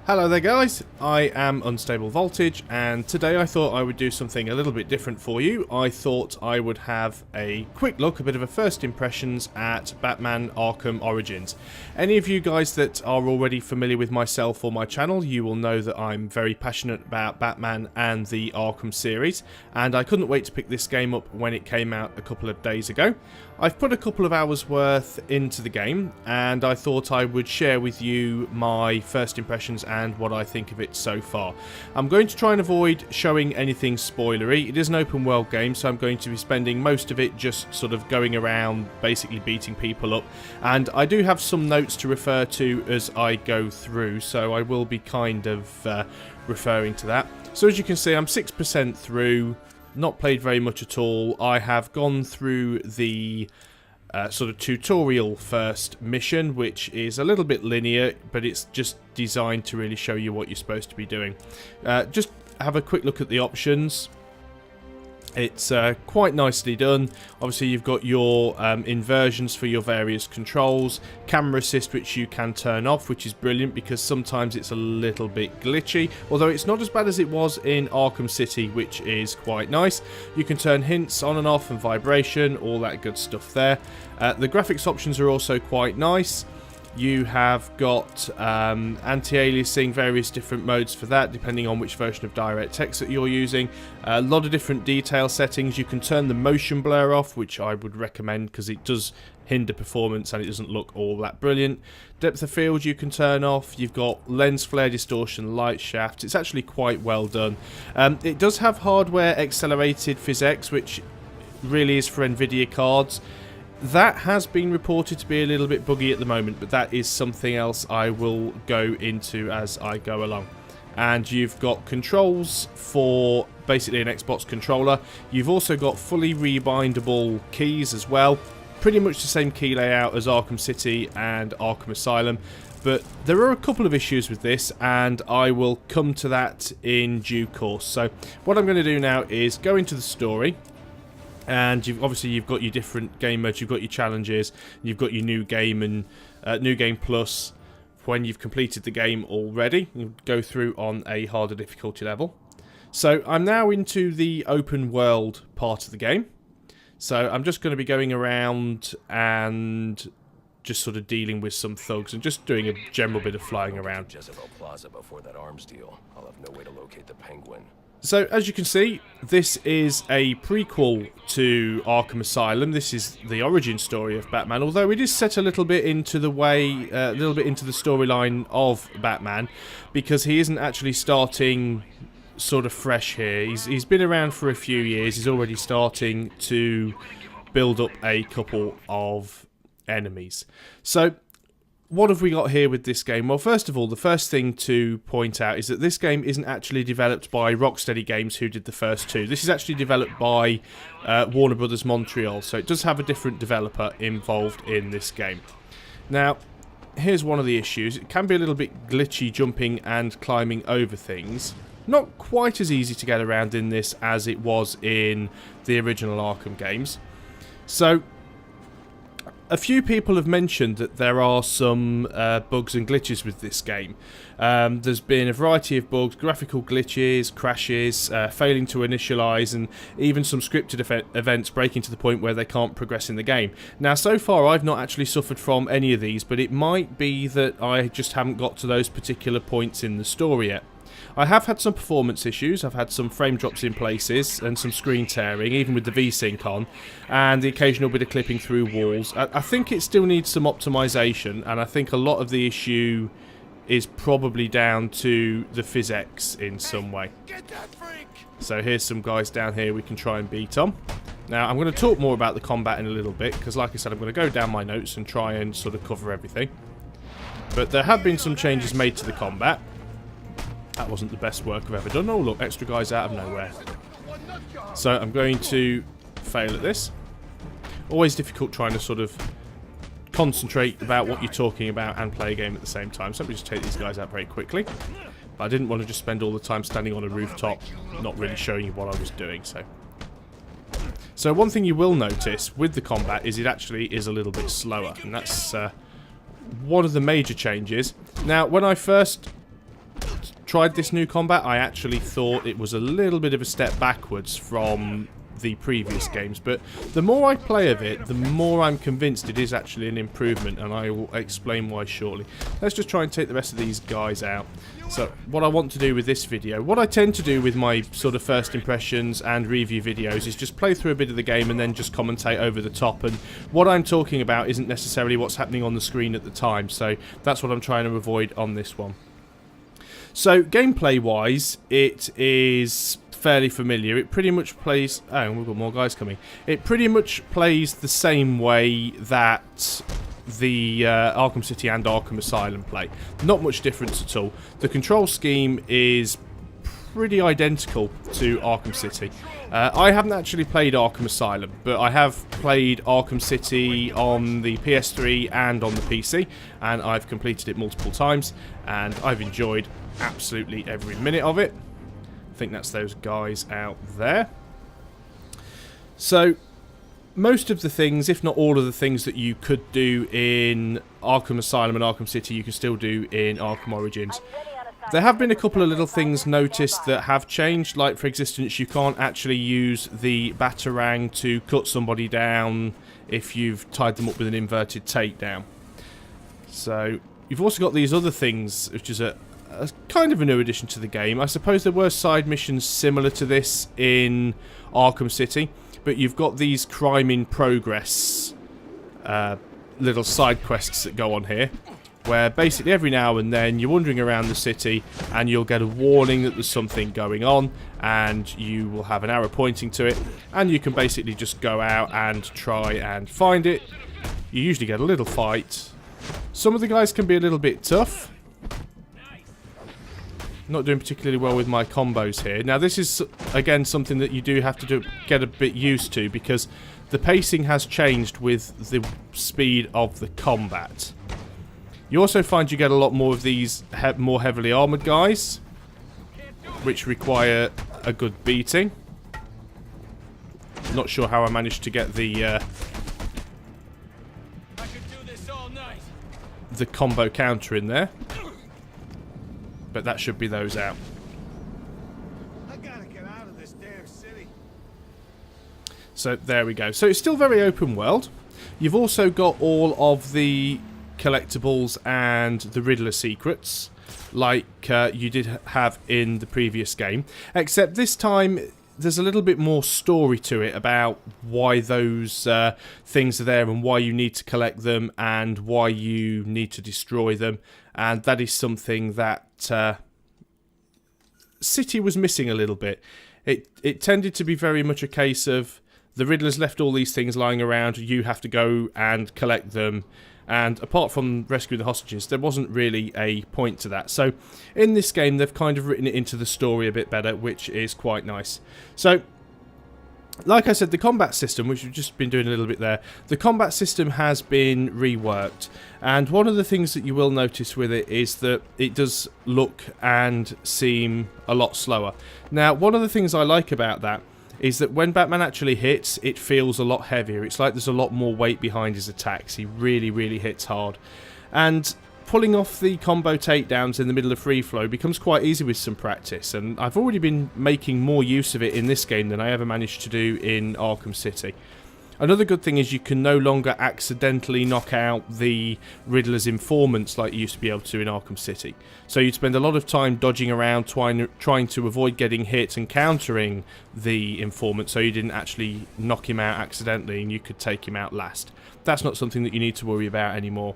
Hello there guys, I am Unstable Voltage and today I thought I would do something a little bit different for you. I thought I would have a quick look, a bit of a first impressions at Batman Arkham Origins. Any of you guys that are already familiar with myself or my channel, you will know that I'm very passionate about Batman and the Arkham series, and I couldn't wait to pick this game up when it came out a couple of days ago. I've put a couple of hours worth into the game and I thought I would share with you my first impressions and what I think of it so far. I'm going to try and avoid showing anything spoilery. It is an open world game, so I'm going to be spending most of it just sort of going around basically beating people up, and I do have some notes to refer to as I go through, so I will be kind of referring to that. So as you can see, I'm 6% through. Not played very much at all. I have gone through the sort of tutorial first mission, which is a little bit linear, but it's just designed to really show you what you're supposed to be doing. Just have a quick look at the options. It's quite nicely done. Obviously you've got your inversions for your various controls, camera assist which you can turn off, which is brilliant because sometimes it's a little bit glitchy, although it's not as bad as it was in Arkham City, which is quite nice. You can turn hints on and off and vibration, all that good stuff there. The graphics options are also quite nice. You have got anti-aliasing, various different modes for that, depending on which version of DirectX that you're using. A lot of different detail settings. You can turn the motion blur off, which I would recommend because it does hinder performance and it doesn't look all that brilliant. Depth of field you can turn off. You've got lens flare distortion, light shafts. It's actually quite well done. It does have hardware accelerated physics, which really is for NVIDIA cards. That has been reported to be a little bit buggy at the moment, but that is something else I will go into as I go along. And you've got controls for basically an Xbox controller. You've also got fully rebindable keys as well. Pretty much the same key layout as Arkham City and Arkham Asylum. But there are a couple of issues with this, and I will come to that in due course. So what I'm going to do now is go into the story. And obviously you've got your different game modes, you've got your challenges, you've got your new game and new game plus when you've completed the game already. You go through on a harder difficulty level. So I'm now into the open world part of the game. So I'm just going to be going around and just sort of dealing with some thugs and just doing a general bit of flying around. Jezebel Plaza before that arms deal. I'll have no way to locate the Penguin. So, as you can see, this is a prequel to Arkham Asylum. This is the origin story of Batman, although it is set a little bit into the storyline of Batman, because he isn't actually starting sort of fresh here. He's been around for a few years. He's already starting to build up a couple of enemies. So, what have we got here with this game? Well, first of all, the first thing to point out is that this game isn't actually developed by Rocksteady Games, who did the first two. This is actually developed by Warner Brothers Montreal, so it does have a different developer involved in this game. Now, here's one of the issues. It can be a little bit glitchy jumping and climbing over things. Not quite as easy to get around in this as it was in the original Arkham games. So, a few people have mentioned that there are some bugs and glitches with this game. There's been a variety of bugs, graphical glitches, crashes, failing to initialize, and even some scripted events breaking to the point where they can't progress in the game. Now, so far I've not actually suffered from any of these, but it might be that I just haven't got to those particular points in the story yet. I have had some performance issues. I've had some frame drops in places and some screen tearing, even with the VSync on, and the occasional bit of clipping through walls. I think it still needs some optimization, and I think a lot of the issue is probably down to the physics in some way. So here's some guys down here we can try and beat on. Now, I'm going to talk more about the combat in a little bit, because like I said, I'm going to go down my notes and try and sort of cover everything. But there have been some changes made to the combat. That wasn't the best work I've ever done. Oh, look, extra guys out of nowhere. So I'm going to fail at this. Always difficult trying to sort of concentrate about what you're talking about and play a game at the same time. So let me just take these guys out very quickly. But I didn't want to just spend all the time standing on a rooftop, not really showing you what I was doing. So one thing you will notice with the combat is it actually is a little bit slower. And that's one of the major changes. Now, when I first tried this new combat, I actually thought it was a little bit of a step backwards from the previous games, but the more I play of it, the more I'm convinced it is actually an improvement, and I will explain why shortly. Let's just try and take the rest of these guys out. So what I want to do with this video, what I tend to do with my sort of first impressions and review videos, is just play through a bit of the game and then just commentate over the top, and what I'm talking about isn't necessarily what's happening on the screen at the time, so that's what I'm trying to avoid on this one. So gameplay wise, it is fairly familiar. It pretty much plays... Oh, we've got more guys coming. It pretty much plays the same way that the Arkham City and Arkham Asylum play. Not much difference at all. The control scheme is pretty identical to Arkham City. I haven't actually played Arkham Asylum, but I have played Arkham City on the PS3 and on the PC, and I've completed it multiple times, and I've enjoyed absolutely every minute of it. I think that's those guys out there. So, most of the things, if not all of the things that you could do in Arkham Asylum and Arkham City, you can still do in Arkham Origins. There have been a couple of little things noticed that have changed, like for instance, you can't actually use the Batarang to cut somebody down if you've tied them up with an inverted takedown. So, you've also got these other things, which is a kind of a new addition to the game. I suppose there were side missions similar to this in Arkham City, but you've got these crime in progress little side quests that go on here, where basically every now and then you're wandering around the city and you'll get a warning that there's something going on, and you will have an arrow pointing to it, and you can basically just go out and try and find it. You usually get a little fight. Some of the guys can be a little bit tough. Not doing particularly well with my combos here. Now this is, again, something that you do have to get a bit used to, because the pacing has changed with the speed of the combat. You also find you get a lot more of these more heavily armoured guys, which require a good beating. Not sure how I managed to get the combo counter in there. But that should be those out. I gotta get out of this damn city. So there we go. So it's still very open world. You've also got all of the collectibles and the Riddler secrets, like you did have in the previous game. Except this time there's a little bit more story to it about why those things are there and why you need to collect them and why you need to destroy them. And that is something that City was missing a little bit. It tended to be very much a case of the Riddler's left all these things lying around, you have to go and collect them, and apart from rescuing the hostages, there wasn't really a point to that. So in this game they've kind of written it into the story a bit better, which is quite nice. So like I said, the combat system, which we've just been doing a little bit there, the combat system has been reworked, and one of the things that you will notice with it is that it does look and seem a lot slower. Now, one of the things I like about that is that when Batman actually hits, it feels a lot heavier. It's like there's a lot more weight behind his attacks. He really, really hits hard. And pulling off the combo takedowns in the middle of free flow becomes quite easy with some practice, and I've already been making more use of it in this game than I ever managed to do in Arkham City. Another good thing is you can no longer accidentally knock out the Riddler's informants like you used to be able to in Arkham City. So you'd spend a lot of time dodging around, trying to avoid getting hit and countering the informant so you didn't actually knock him out accidentally and you could take him out last. That's not something that you need to worry about anymore.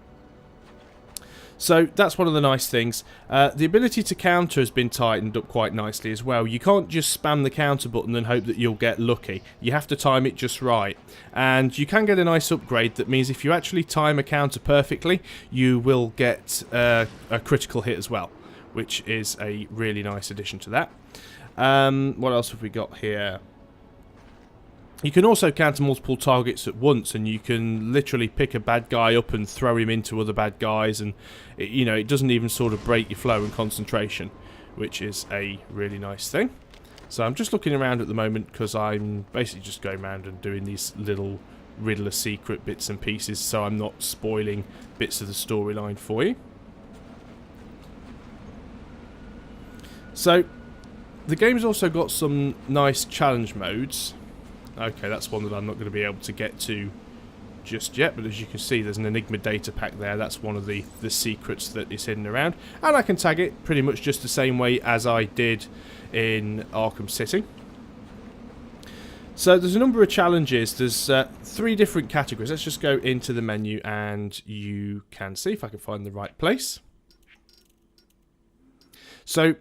So that's one of the nice things. The ability to counter has been tightened up quite nicely as well. You can't just spam the counter button and hope that you'll get lucky. You have to time it just right. And you can get a nice upgrade that means if you actually time a counter perfectly, you will get a critical hit as well, which is a really nice addition to that. What else have we got here? You can also counter multiple targets at once, and you can literally pick a bad guy up and throw him into other bad guys, and it doesn't even sort of break your flow and concentration, which is a really nice thing. So I'm just looking around at the moment because I'm basically just going around and doing these little Riddler secret bits and pieces, so I'm not spoiling bits of the storyline for you. So, the game's also got some nice challenge modes. Okay, that's one that I'm not going to be able to get to just yet, but as you can see, there's an Enigma data pack there. That's one of the secrets that is hidden around. And I can tag it pretty much just the same way as I did in Arkham City. So there's a number of challenges. There's 3 different categories. Let's just go into the menu and you can see if I can find the right place. So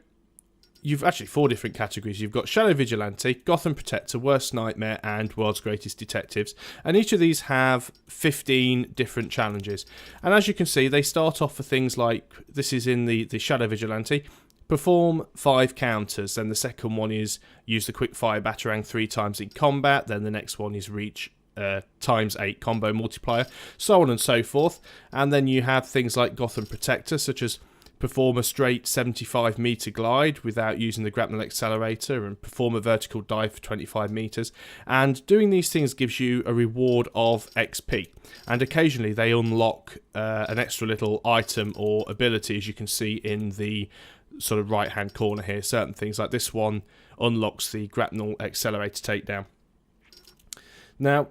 you've actually 4 different categories. You've got Shadow Vigilante, Gotham Protector, Worst Nightmare, and World's Greatest Detectives. And each of these have 15 different challenges. And as you can see, they start off for things like, this is in the Shadow Vigilante, perform 5 counters. Then the second one is use the quick fire batarang 3 times in combat. Then the next one is reach ×8 combo multiplier, so on and so forth. And then you have things like Gotham Protector, such as perform a straight 75-meter glide without using the grapnel accelerator, and perform a vertical dive for 25 meters. And doing these things gives you a reward of XP. And occasionally they unlock an extra little item or ability, as you can see in the sort of right-hand corner here. Certain things like this one unlocks the grapnel accelerator takedown. Now,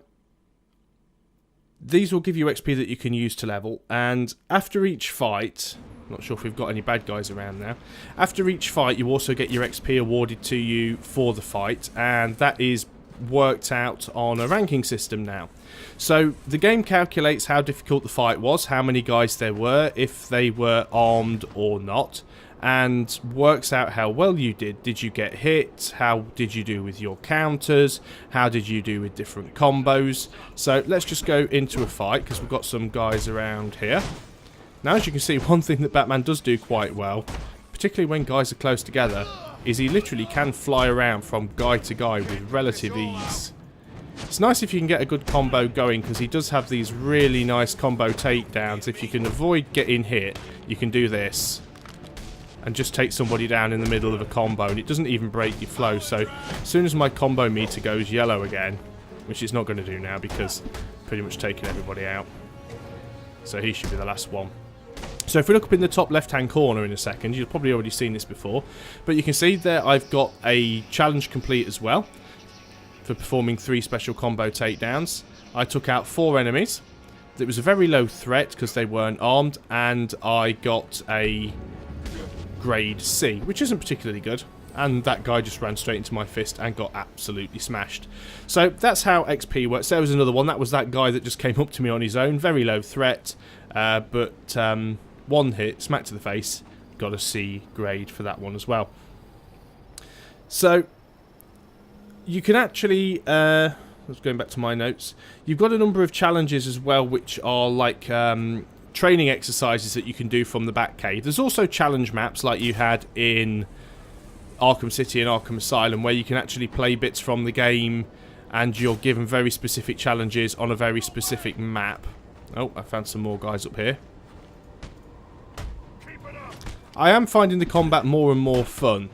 these will give you XP that you can use to level, and after each fight, not sure if we've got any bad guys around now. After each fight, you also get your XP awarded to you for the fight, and that is worked out on a ranking system now. So the game calculates how difficult the fight was, how many guys there were, if they were armed or not, and works out how well you did. Did you get hit? How did you do with your counters? How did you do with different combos? So let's just go into a fight, because we've got some guys around here. Now, as you can see, one thing that Batman does do quite well, particularly when guys are close together, is he literally can fly around from guy to guy with relative ease. It's nice if you can get a good combo going, because he does have these really nice combo takedowns. If you can avoid getting hit, you can do this and just take somebody down in the middle of a combo, and it doesn't even break your flow. So as soon as my combo meter goes yellow again, which it's not going to do now because pretty much taking everybody out, so he should be the last one. So if we look up in the top left-hand corner in a second, you've probably already seen this before, but you can see there I've got a challenge complete as well for performing 3 special combo takedowns. I took out 4 enemies. It was a very low threat because they weren't armed, and I got a grade C, which isn't particularly good. And that guy just ran straight into my fist and got absolutely smashed. So that's how XP works. There was another one. That was that guy that just came up to me on his own. Very low threat, but 1 hit, smack to the face. Got a C grade for that one as well. So you can actually, I was going back to my notes. You've got a number of challenges as well, which are like training exercises that you can do from the Batcave. There's also challenge maps like you had in Arkham City and Arkham Asylum, where you can actually play bits from the game and you're given very specific challenges on a very specific map. Oh, I found some more guys up here. I am finding the combat more and more fun.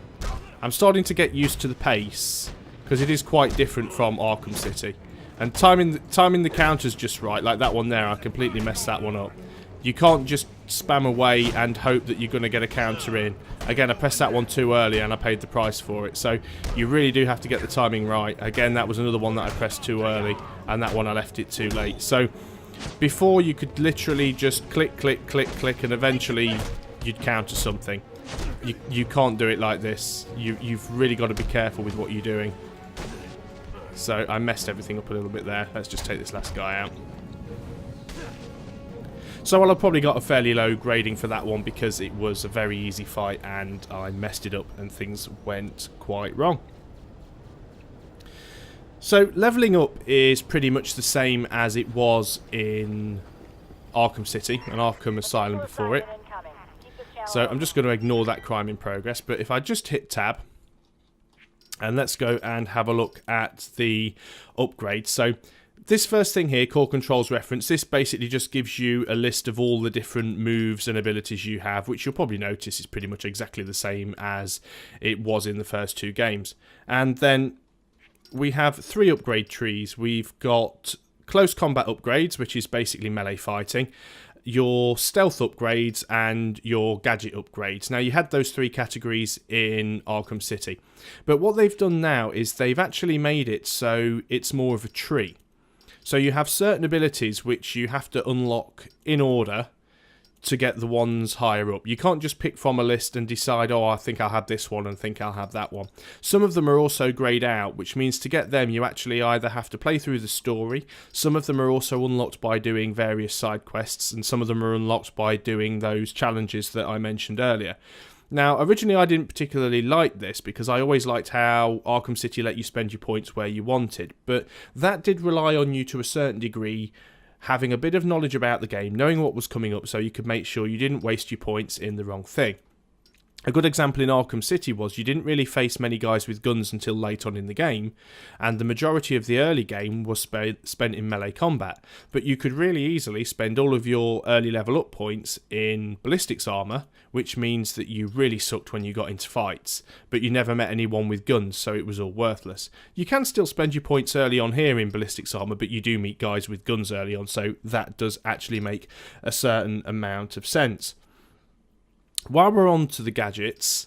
I'm starting to get used to the pace, because it is quite different from Arkham City. And timing the counters just right, like that one there, I completely messed that one up. You can't just spam away and hope that you're going to get a counter in. Again, I pressed that one too early and I paid the price for it. So you really do have to get the timing right. Again, that was another one that I pressed too early, and that one I left it too late. So before, you could literally just click, click, click, click, and eventually you'd counter something. You can't do it like this. You've really got to be careful with what you're doing. So I messed everything up a little bit there. Let's just take this last guy out. So I've probably got a fairly low grading for that one because it was a very easy fight and I messed it up and things went quite wrong. So leveling up is pretty much the same as it was in Arkham City and Arkham Asylum before it. So I'm just going to ignore that crime in progress, but if I just hit tab, and let's go and have a look at the upgrades. So this first thing here, Core Controls Reference, this basically just gives you a list of all the different moves and abilities you have, which you'll probably notice is pretty much exactly the same as it was in the first 2 games. And then we have 3 upgrade trees. We've got Close Combat upgrades, which is basically melee fighting. your stealth upgrades and your gadget upgrades. Now, you had those three categories in Arkham City, but what they've done now is they've actually made it so it's more of a tree. So you have certain abilities which you have to unlock in order to get the ones higher up. You can't just pick from a list and decide, oh, I think I'll have this one and think I'll have that one. Some of them are also greyed out, which means to get them you actually either have to play through the story, some of them are also unlocked by doing various side quests, and some of them are unlocked by doing those challenges that I mentioned earlier. Now, originally I didn't particularly like this because I always liked how Arkham City let you spend your points where you wanted, but that did rely on you to a certain degree having a bit of knowledge about the game, knowing what was coming up so you could make sure you didn't waste your points in the wrong thing. A good example in Arkham City was you didn't really face many guys with guns until late on in the game, and the majority of the early game was spent in melee combat, but you could really easily spend all of your early level up points in ballistics armor, which means that you really sucked when you got into fights, but you never met anyone with guns, so it was all worthless. You can still spend your points early on here in ballistics armor, but you do meet guys with guns early on, so that does actually make a certain amount of sense. While we're on to the gadgets,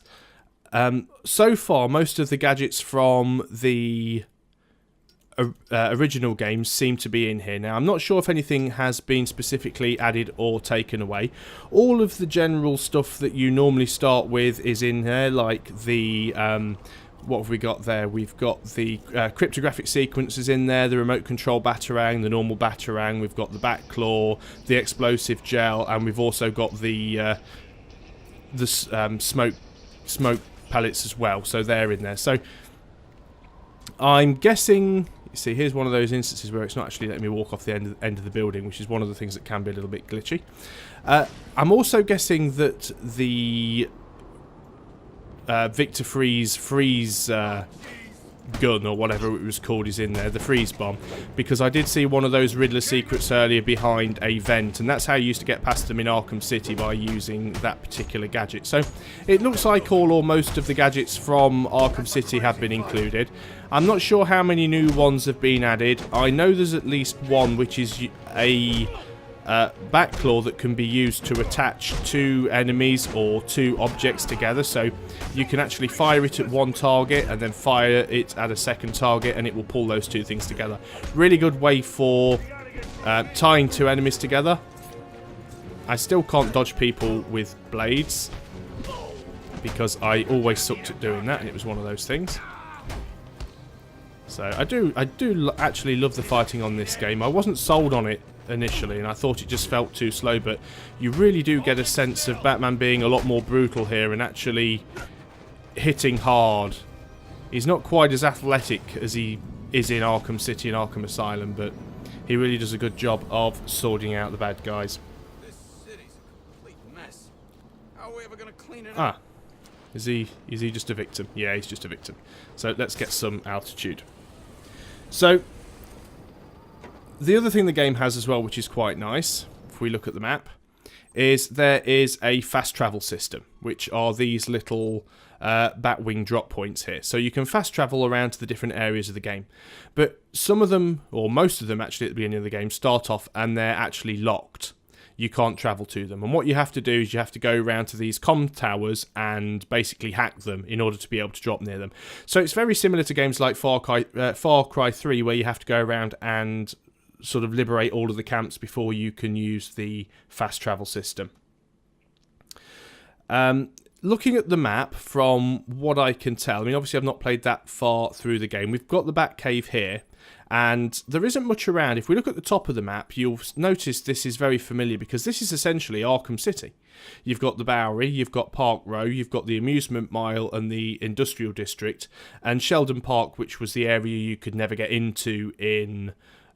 so far most of the gadgets from the original games seem to be in here. Now, I'm not sure if anything has been specifically added or taken away. All of the general stuff that you normally start with is in here, like the... what have we got there? We've got the cryptographic sequences in there, the remote control batarang, the normal batarang, we've got the back claw, the explosive gel, and we've also got the smoke pellets as well, so they're in there. So I'm guessing, you see, here's one of those instances where it's not actually letting me walk off the end of the building, which is one of the things that can be a little bit glitchy. I'm also guessing that the Victor freeze gun, or whatever it was called, is in there, the freeze bomb, because I did see one of those Riddler secrets earlier behind a vent, and that's how you used to get past them in Arkham City, by using that particular gadget. So it looks like all or most of the gadgets from Arkham City have been included. I'm not sure how many new ones have been added. I know there's at least one, which is a back claw that can be used to attach two enemies or two objects together, so you can actually fire it at one target and then fire it at a second target, and it will pull those two things together. Really good way for tying two enemies together. I still can't dodge people with blades because I always sucked at doing that, and it was one of those things. So I do actually love the fighting on this game. I wasn't sold on it initially, and I thought it just felt too slow, but you really do get a sense of Batman being a lot more brutal here and actually hitting hard. He's not quite as athletic as he is in Arkham City and Arkham Asylum, but he really does a good job of sorting out the bad guys. This city's a complete mess. How are we ever gonna clean it up? Ah, is he just a victim? Yeah, he's just a victim. So let's get some altitude. So the other thing the game has as well, which is quite nice, if we look at the map, is there is a fast travel system, which are these little Batwing drop points here. So you can fast travel around to the different areas of the game. But some of them, or most of them actually at the beginning of the game, start off and they're actually locked. You can't travel to them. And what you have to do is you have to go around to these comm towers and basically hack them in order to be able to drop near them. So it's very similar to games like Far Cry 3, where you have to go around and sort of liberate all of the camps before you can use the fast travel system. Looking at the map, from what I can tell, I mean, obviously I've not played that far through the game. We've got the Batcave here, and there isn't much around. If we look at the top of the map, you'll notice this is very familiar, because this is essentially Arkham City. You've got the Bowery, you've got Park Row, you've got the Amusement Mile and the Industrial District, and Sheldon Park, which was the area you could never get into in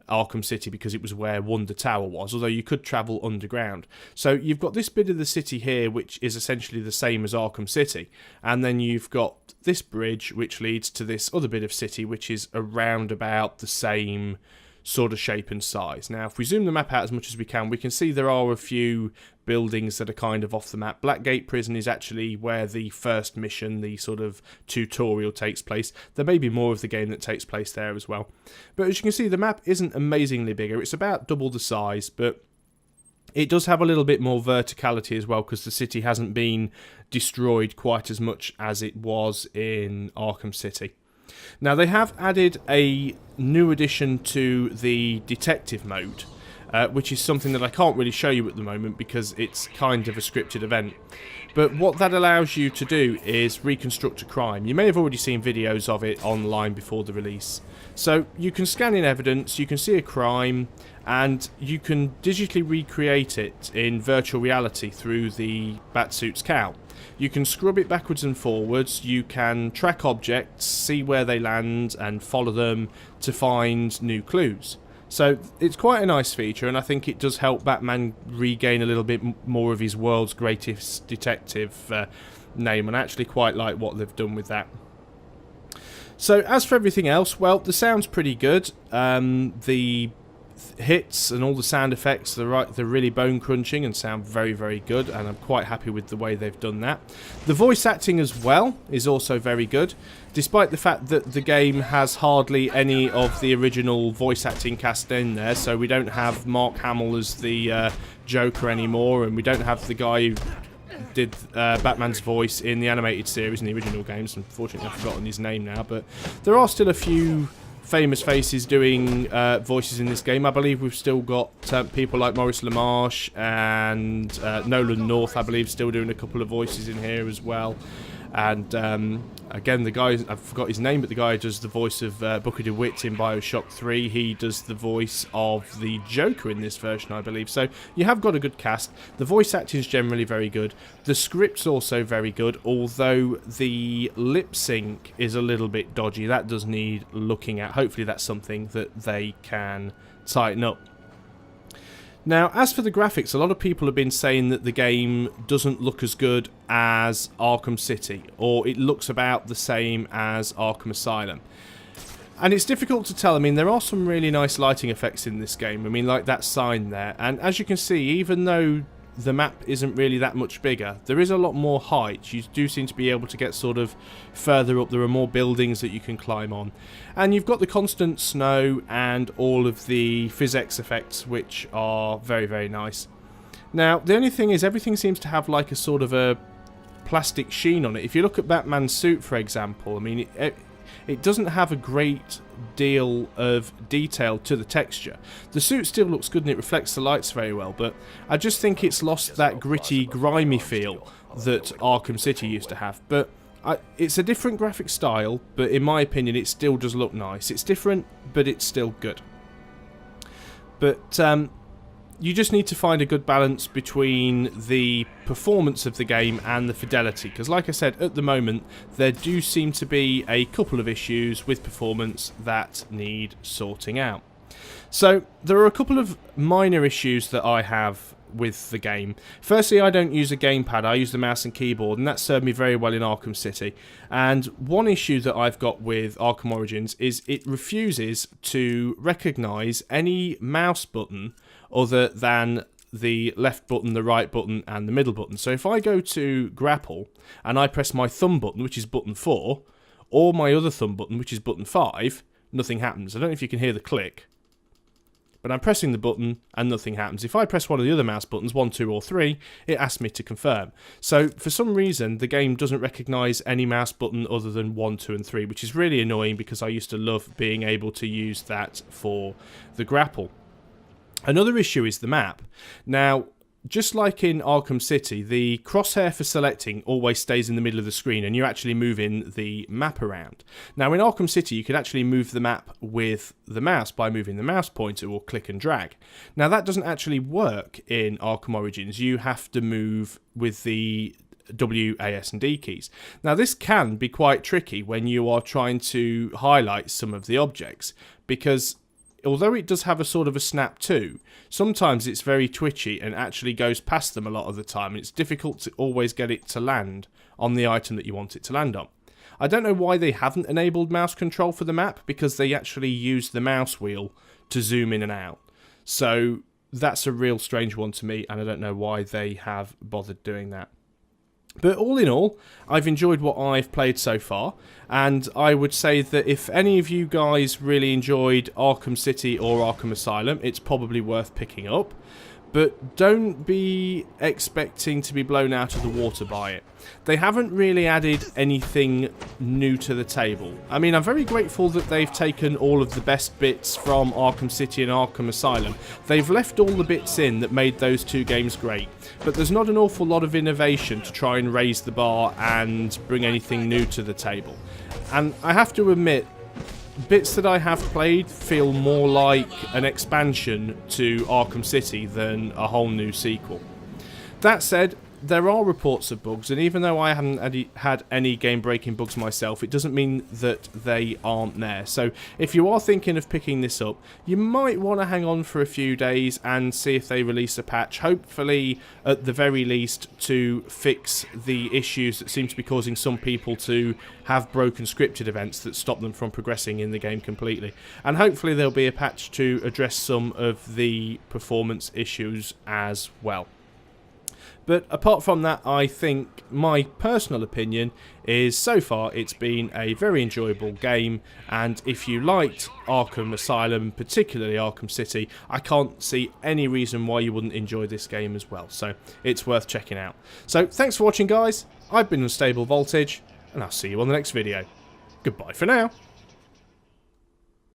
Arkham City because it was where Wonder Tower was, although you could travel underground. So you've got this bit of the city here, which is essentially the same as Arkham City, and then you've got this bridge which leads to this other bit of city, which is around about the same sort of shape and size. Now, if we zoom the map out as much as we can see there are a few buildings that are kind of off the map. Blackgate Prison is actually where the first mission, the sort of tutorial, takes place. There may be more of the game that takes place there as well. But as you can see, the map isn't amazingly bigger. It's about double the size, but It does have a little bit more verticality as well, because the city hasn't been destroyed quite as much as it was in Arkham City. Now, they have added a new addition to the detective mode, which is something that I can't really show you at the moment because it's kind of a scripted event. But what that allows you to do is reconstruct a crime. You may have already seen videos of it online before the release. So you can scan in evidence, you can see a crime, and you can digitally recreate it in virtual reality through the Batsuit's cowl. You can scrub it backwards and forwards, you can track objects, see where they land, and follow them to find new clues. So it's quite a nice feature, and I think it does help Batman regain a little bit more of his world's greatest detective name, and I actually quite like what they've done with that. So as for everything else, well, the sound's pretty good. The hits and all the sound effects, they're really bone crunching and sound very, very good, and I'm quite happy with the way they've done that. The voice acting as well is also very good, despite the fact that the game has hardly any of the original voice acting cast in there. So we don't have Mark Hamill as the Joker anymore, and we don't have the guy who did Batman's voice in the animated series in the original games. Unfortunately, I've forgotten his name now, but there are still a few famous faces doing voices in this game. I believe we've still got people like Maurice LaMarche and Nolan North, I believe, still doing a couple of voices in here as well. And again, the guy, I forgot his name, but the guy who does the voice of Booker DeWitt in Bioshock 3, he does the voice of the Joker in this version, I believe. So you have got a good cast. The voice acting is generally very good. The script's also very good, although the lip sync is a little bit dodgy. That does need looking at. Hopefully that's something that they can tighten up. Now, as for the graphics, a lot of people have been saying that the game doesn't look as good as Arkham City, or it looks about the same as Arkham Asylum. And it's difficult to tell. I mean, there are some really nice lighting effects in this game. I mean, like that sign there. And as you can see, even though the map isn't really that much bigger, there is a lot more height. You do seem to be able to get sort of further up. There are more buildings that you can climb on, and you've got the constant snow and all of the physics effects, which are very, very nice. Now, the only thing is, everything seems to have like a sort of a plastic sheen on it. If you look at Batman's suit, for example, I mean, it doesn't have a great deal of detail to the texture. The suit still looks good and it reflects the lights very well, but I just think it's lost that gritty, grimy feel that Arkham City used to have. But it's a different graphic style, but in my opinion it still does look nice. It's different, but it's still good. But you just need to find a good balance between the performance of the game and the fidelity, because like I said, at the moment there do seem to be a couple of issues with performance that need sorting out. So there are a couple of minor issues that I have with the game. Firstly, I don't use a gamepad, I use the mouse and keyboard, and that served me very well in Arkham City. And one issue that I've got with Arkham Origins is it refuses to recognise any mouse button other than the left button, the right button, and the middle button. So if I go to grapple and I press my thumb button, which is button 4, or my other thumb button, which is button 5, nothing happens. I don't know if you can hear the click, but I'm pressing the button and nothing happens. If I press one of the other mouse buttons, 1, 2, or 3, it asks me to confirm. So for some reason, the game doesn't recognise any mouse button other than 1, 2, and 3, which is really annoying because I used to love being able to use that for the grapple. Another issue is the map. Now, just like in Arkham City, the crosshair for selecting always stays in the middle of the screen and you're actually moving the map around. Now, in Arkham City, you can actually move the map with the mouse by moving the mouse pointer or click and drag. Now, that doesn't actually work in Arkham Origins. You have to move with the W, A, S and D keys. Now, this can be quite tricky when you are trying to highlight some of the objects, because although it does have a sort of a snap too, sometimes it's very twitchy and actually goes past them a lot of the time, and it's difficult to always get it to land on the item that you want it to land on. I don't know why they haven't enabled mouse control for the map, because they actually use the mouse wheel to zoom in and out. So that's a real strange one to me, and I don't know why they have bothered doing that. But all in all, I've enjoyed what I've played so far, and I would say that if any of you guys really enjoyed Arkham City or Arkham Asylum, it's probably worth picking up. but don't be expecting to be blown out of the water by it. They haven't really added anything new to the table. I mean, I'm very grateful that they've taken all of the best bits from Arkham City and Arkham Asylum. They've left all the bits in that made those two games great, but there's not an awful lot of innovation to try and raise the bar and bring anything new to the table. And I have to admit, bits that I have played feel more like an expansion to Arkham City than a whole new sequel. That said, there are reports of bugs, and even though I haven't had any game-breaking bugs myself, it doesn't mean that they aren't there. So if you are thinking of picking this up, you might want to hang on for a few days and see if they release a patch, hopefully at the very least to fix the issues that seem to be causing some people to have broken scripted events that stop them from progressing in the game completely. And hopefully there'll be a patch to address some of the performance issues as well. But apart from that, I think my personal opinion is so far it's been a very enjoyable game, and if you liked Arkham Asylum, particularly Arkham City, I can't see any reason why you wouldn't enjoy this game as well, so it's worth checking out. So thanks for watching, guys. I've been Unstable Voltage, and I'll see you on the next video. Goodbye for now.